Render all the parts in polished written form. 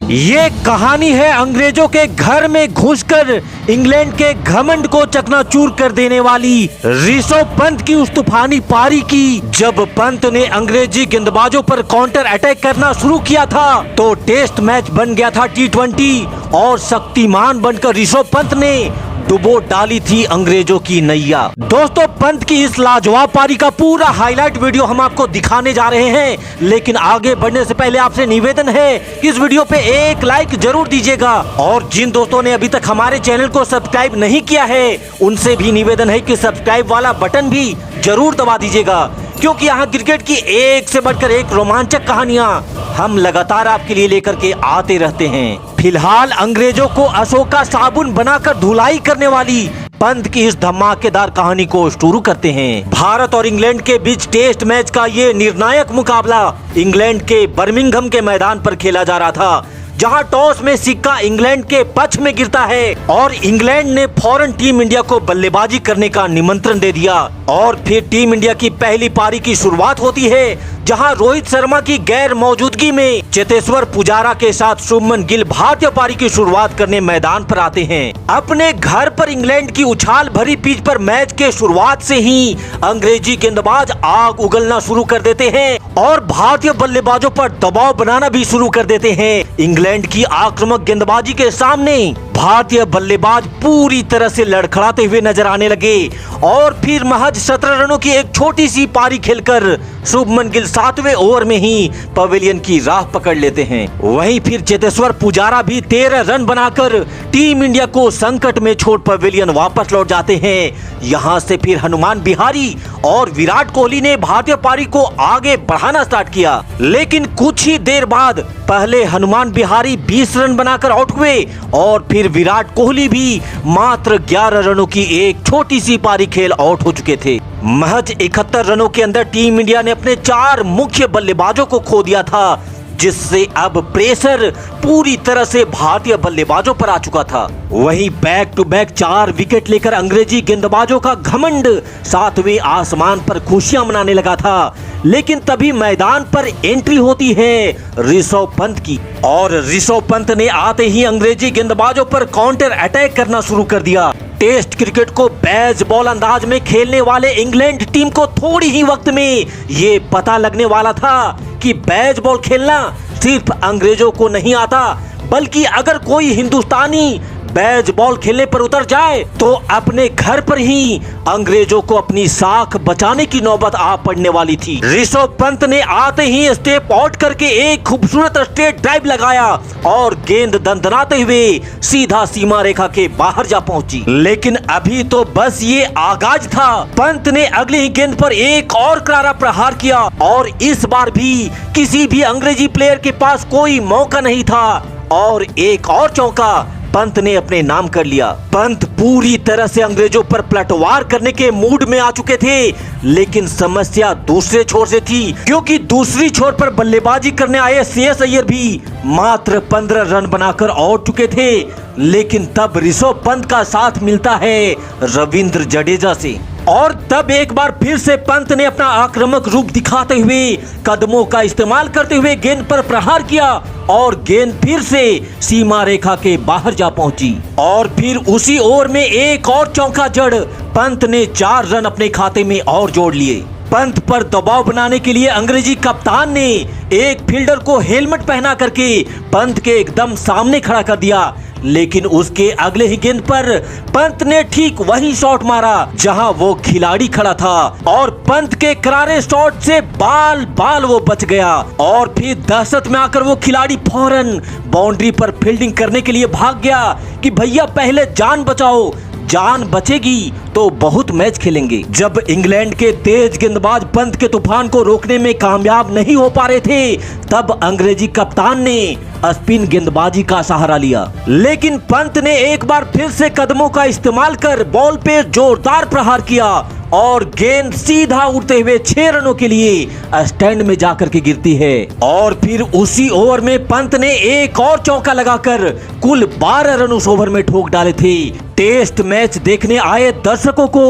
ये कहानी है अंग्रेजों के घर में घुसकर इंग्लैंड के घमंड को चकनाचूर कर देने वाली ऋषभ पंत की उस तूफानी पारी की। जब पंत ने अंग्रेजी गेंदबाजों पर काउंटर अटैक करना शुरू किया था तो टेस्ट मैच बन गया था T20 और शक्तिमान बनकर ऋषभ पंत ने डुबो डाली थी अंग्रेजों की नैया। दोस्तों, पंत की इस लाजवाब पारी का पूरा हाईलाइट वीडियो हम आपको दिखाने जा रहे हैं, लेकिन आगे बढ़ने से पहले आपसे निवेदन है कि इस वीडियो पे एक लाइक जरूर दीजिएगा और जिन दोस्तों ने अभी तक हमारे चैनल को सब्सक्राइब नहीं किया है उनसे भी निवेदन है कि सब्सक्राइब वाला बटन भी जरूर दबा दीजिएगा, क्योंकि यहाँ क्रिकेट की एक से बढ़कर एक रोमांचक कहानियां हम लगातार आपके लिए लेकर के आते रहते हैं। फिलहाल अंग्रेजों को अशोका साबुन बनाकर धुलाई करने वाली पंत की इस धमाकेदार कहानी को शुरू करते हैं। भारत और इंग्लैंड के बीच टेस्ट मैच का ये निर्णायक मुकाबला इंग्लैंड के बर्मिंघम के मैदान पर खेला जा रहा था, जहां टॉस में सिक्का इंग्लैंड के पक्ष में गिरता है और इंग्लैंड ने फौरन टीम इंडिया को बल्लेबाजी करने का निमंत्रण दे दिया। और फिर टीम इंडिया की पहली पारी की शुरुआत होती है, जहां रोहित शर्मा की गैर मौजूदगी में चेतेश्वर पुजारा के साथ शुभमन गिल भारतीय पारी की शुरुआत करने मैदान पर आते हैं। अपने घर पर इंग्लैंड की उछाल भरी पिच पर मैच के शुरुआत से ही अंग्रेजी गेंदबाज आग उगलना शुरू कर देते हैं और भारतीय बल्लेबाजों पर दबाव बनाना भी शुरू कर देते हैं। इंग्लैंड की आक्रामक गेंदबाजी के सामने भारतीय बल्लेबाज पूरी तरह से लड़खड़ाते हुए नजर आने लगे और फिर महज 17 रनों की एक छोटी सी पारी खेलकर शुभमन गिल 7वें ओवर में ही पवेलियन की राह पकड़ लेते हैं। वहीं फिर चेतेश्वर पुजारा भी 13 रन बनाकर टीम इंडिया को संकट में छोड़ पवेलियन वापस लौट जाते हैं। यहां से फिर हनुमान बिहारी और विराट कोहली ने भारतीय पारी को आगे बढ़ाना स्टार्ट किया, लेकिन कुछ ही देर बाद पहले हनुमान बिहारी 20 रन बनाकर आउट हुए और फिर विराट कोहली भी मात्र 11 रनों की एक छोटी सी पारी खेल आउट हो चुके थे। महज 71 रनों के अंदर टीम इंडिया ने अपने 4 मुख्य बल्लेबाजों को खो दिया था, जिससे अब प्रेशर पूरी तरह से भारतीय बल्लेबाजों पर आ चुका था। वहीं बैक टू बैक 4 विकेट लेकर अंग्रेजी गेंदबाजों का घमंड 7वें आसमान पर खुशियां मनाने लगा था, लेकिन तभी मैदान पर एंट्री होती है ऋषभ पंत की और ऋषभ पंत ने आते ही अंग्रेजी गेंदबाजों पर काउंटर अटैक करना शुरू कर दिया। टेस्ट क्रिकेट को बेसबॉल अंदाज में खेलने वाले इंग्लैंड टीम को थोड़ी ही वक्त में ये पता लगने वाला था कि बेसबॉल खेलना सिर्फ अंग्रेजों को नहीं आता, बल्कि अगर कोई हिंदुस्तानी बेसबॉल खेलने पर उतर जाए तो अपने घर पर ही अंग्रेजों को अपनी साख बचाने की नौबत आ पड़ने वाली थी। ऋषभ पंत ने आते ही स्टेप आउट करके एक खूबसूरत स्ट्रेट ड्राइव लगाया और गेंद दंदनाते हुए सीधा सीमा रेखा के बाहर जा पहुंची। लेकिन अभी तो बस ये आगाज था। पंत ने अगली ही गेंद पर एक और करारा प्रहार किया और इस बार भी किसी भी अंग्रेजी प्लेयर के पास कोई मौका नहीं था और एक और चौका पंत ने अपने नाम कर लिया। पंत पूरी तरह से अंग्रेजों पर पलटवार करने के मूड में आ चुके थे, लेकिन समस्या दूसरे छोर से थी, क्योंकि दूसरी छोर पर बल्लेबाजी करने आए श्रेयस अय्यर भी मात्र 15 रन बनाकर आउट चुके थे। लेकिन तब ऋषभ पंत का साथ मिलता है रविंद्र जडेजा से और तब एक बार फिर से पंत ने अपना आक्रामक रूप दिखाते हुए कदमों का इस्तेमाल करते हुए गेंद पर प्रहार किया और गेंद फिर से सीमा रेखा के बाहर जा पहुंची और फिर उसी ओवर में एक और चौका जड़ पंत ने 4 रन अपने खाते में और जोड़ लिए। पंत पर दबाव बनाने के लिए अंग्रेजी कप्तान ने एक फील्डर को हेलमेट पहना करके पंत के एकदम सामने खड़ा कर दिया, लेकिन उसके अगले ही गेंद पर पंत ने ठीक वही शॉट मारा जहां वो खिलाड़ी खड़ा था और पंत के करारे शॉट से बाल बाल वो बच गया और फिर दहशत में आकर वो खिलाड़ी फौरन बाउंड्री पर फील्डिंग करने के लिए भाग गया कि भैया पहले जान बचाओ, जान बचेगी तो बहुत मैच खेलेंगे। जब इंग्लैंड के तेज गेंदबाज पंत के तूफान को रोकने में कामयाब नहीं हो पा रहे थे, तब अंग्रेजी कप्तान ने स्पिन गेंदबाजी का सहारा लिया, लेकिन पंत ने एक बार फिर से कदमों का इस्तेमाल कर बॉल पे जोरदार प्रहार किया और गेंद सीधा उड़ते हुए 6 रनों के लिए स्टैंड में जाकर के गिरती है और फिर उसी ओवर में पंत ने एक और चौका लगाकर कुल 12 रन उस ओवर में ठोक डाले थे टेस्ट मैच देखने आए दर्शकों को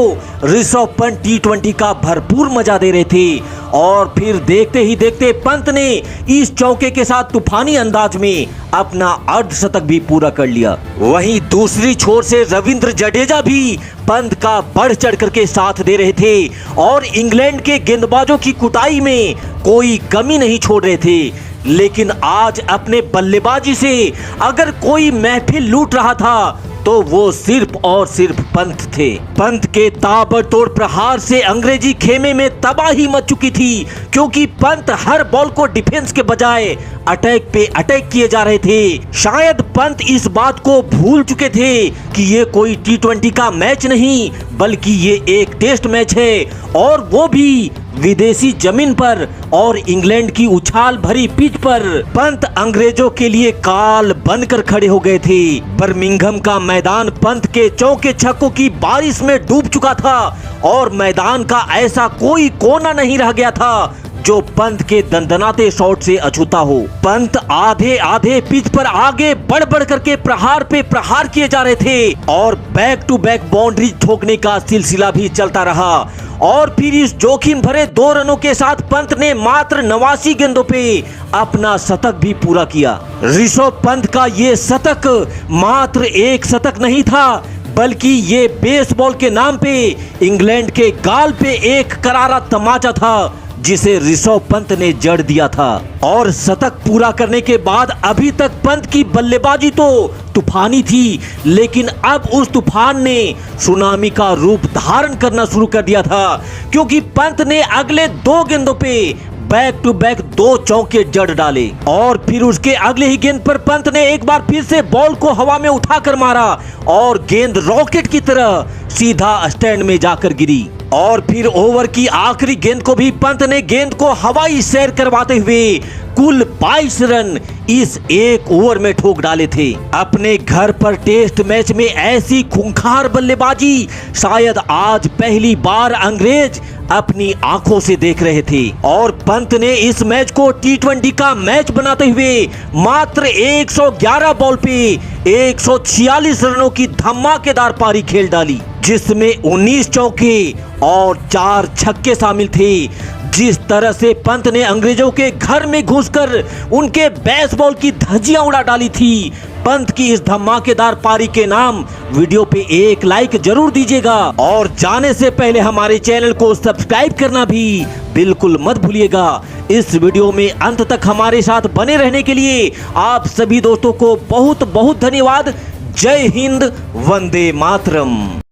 ऋषभ पंत टी20 का भरपूर मजा दे रहे थे और फिर देखते ही देखते पंत ने इस चौके के साथ तूफानी अंदाज में अपना अर्धशतक भी पूरा कर लिया। वहीं दूसरी छोर से रविंद्र जडेजा भी पंत का बढ़ चढ़ करके साथ दे रहे थे और इंग्लैंड के गेंदबाजों की कुटाई में कोई कमी नहीं छोड़ रहे थे। लेकिन आज अपने बल्लेबाजी से अगर कोई महफिल लूट रहा था तो वो सिर्फ और सिर्फ पंत थे। पंत के ताबड़तोड़ प्रहार से अंग्रेजी खेमे में तबाही मच चुकी थी, क्योंकि पंत हर बॉल को डिफेंस के बजाय अटैक पे अटैक किए जा रहे थे। शायद पंत इस बात को भूल चुके थे कि ये कोई टी20 का मैच नहीं बल्कि ये एक टेस्ट मैच है, और वो भी विदेशी जमीन पर और इंग्लैंड की उछाल भरी पिच पर। पंत अंग्रेजों के लिए काल बनकर खड़े हो गए थे। बर्मिंघम का मैदान पंत के चौके छक्कों की बारिश में डूब चुका था और मैदान का ऐसा कोई कोना नहीं रह गया था जो पंत के दंदनाते शॉट से अछूता हो। पंत आधे आधे पिच पर आगे बढ़ बढ़ करके प्रहार पे प्रहार किए जा रहे थे और बैक टू बैक बाउंड्री ठोकने का सिलसिला भी चलता रहा। और फिर इस जोखिम भरे 2 रनों के साथ पंत ने मात्र 89 गेंदों पे अपना शतक भी पूरा किया। ऋषभ पंत का ये शतक मात्र एक शतक नहीं था, बल्कि ये बेसबॉल के नाम पे इंग्लैंड के गाल पे एक करारा तमाचा था जिसे ऋषभ पंत ने जड़ दिया था। और शतक पूरा करने के बाद अभी तक पंत की बल्लेबाजी तो तूफानी थी, लेकिन अब उस तूफान ने सुनामी का रूप धारण करना शुरू कर दिया था, क्योंकि पंत ने अगले 2 गेंदों पे बैक टू बैक 2 चौके जड़ डाले और फिर उसके अगले ही गेंद पर पंत ने एक बार फिर से बॉल को हवा में उठाकर मारा और गेंद रॉकेट की तरह सीधा स्टैंड में जाकर गिरी। और फिर ओवर की आखिरी गेंद को भी पंत ने गेंद को हवाई सैर करवाते हुए कुल 22 रन इस एक ओवर में ठोक डाले थे। अपने घर पर टेस्ट मैच में ऐसी खूंखार बल्लेबाजी शायद आज पहली बार अंग्रेज अपनी आंखों से देख रहे थे। और पंत ने इस मैच को टी20 का मैच बनाते हुए मात्र 111 बॉल पे 146 रनों की धमाकेदार पारी खेल डाली, जिसमें 19 चौके और 4 छक्के शामिल थे। जिस तरह से पंत ने अंग्रेजों के घर में घुसकर उनके बेसबॉल की धज्जियां उड़ा डाली थी, पंत की इस धमाकेदार पारी के नाम वीडियो पे एक लाइक जरूर दीजिएगा और जाने से पहले हमारे चैनल को सब्सक्राइब करना भी बिल्कुल मत भूलिएगा। इस वीडियो में अंत तक हमारे साथ बने रहने के लिए आप सभी दोस्तों को बहुत बहुत धन्यवाद। जय हिंद, वंदे मातरम।